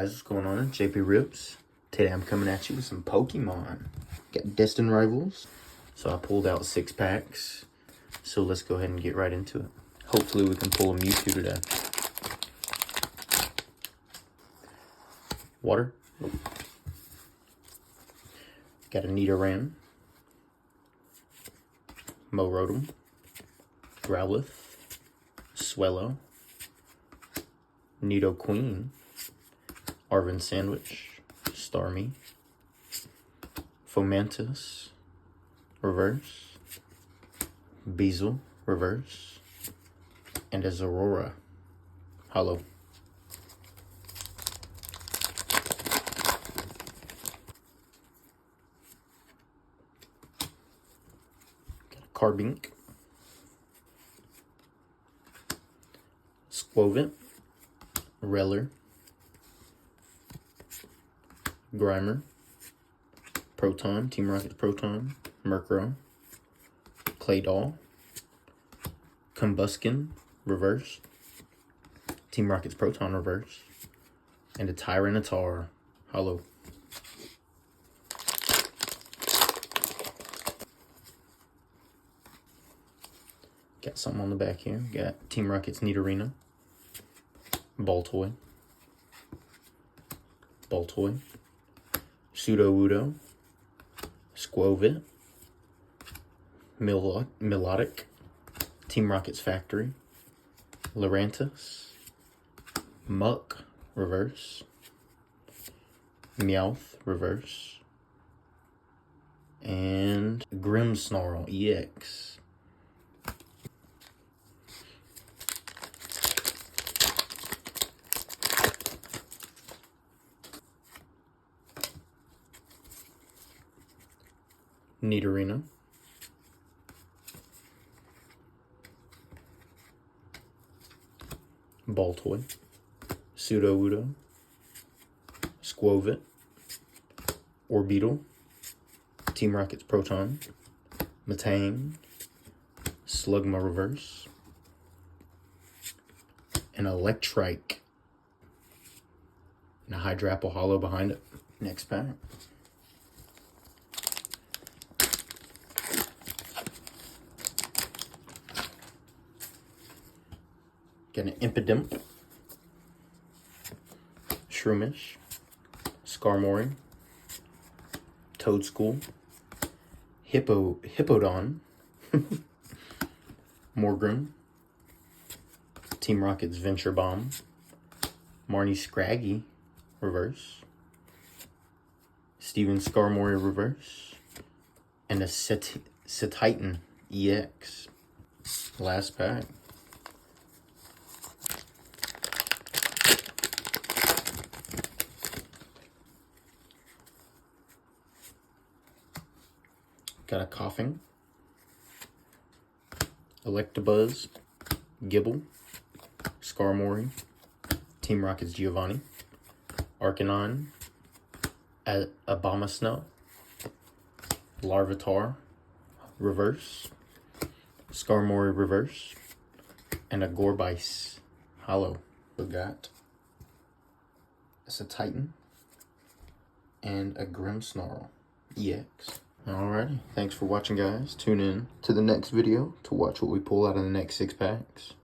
Guys, what's going on? JP Rips. Today I'm coming at you with some Pokemon. Got Destined rivals. So I pulled out 6 packs. So let's go ahead and get right into it. Hopefully we can pull a Mewtwo today. Water. Nope. Got a Nidoran. Morotom. Growlithe. Swellow. Nidoqueen. Arvin Sandwich. Starmie. Fomantis. Reverse. Beazle. Reverse. And a Zorora. Hollow. Got a Carbink. Squovent. Reller. Grimer. Proton. Team Rocket's Proton. Murkrow. Claydol. Combuskin. Reverse. Team Rocket's Proton Reverse. And a Tyranitar. Hollow. Got something on the back here. Got Team Rocket's Nidorina. Baltoy. Sudowoodo. Squovit. Melodic. Team Rocket's Factory. Lurantis. Muck. Reverse. Meowth. Reverse. And Grimmsnarl EX. Nidorina. Baltoy. Sudowoodo. Squovit. Orbeetle. Team Rocket's Proton. Metang. Slugma Reverse. An Electrike. And a Hydrapple Hollow behind it. Next pack. Got an Impidimp, Shroomish, Skarmory, Toadschool, Hippodon, Morgrem, Team Rocket's Venture Bomb, Marnie Scraggy, Reverse, Steven Skarmory Reverse, and a Setitan EX. Last pack. Got a Coughing, Electabuzz, Gibble, Skarmory, Team Rocket's Giovanni, Arcanine, Abomasnow, Larvitar, Reverse, Skarmory Reverse, and a Gourbice Hollow. We got a Titan and a Grimmsnarl EX. Alrighty, thanks for watching, guys. Tune in to the next video to watch what we pull out of the next 6 packs.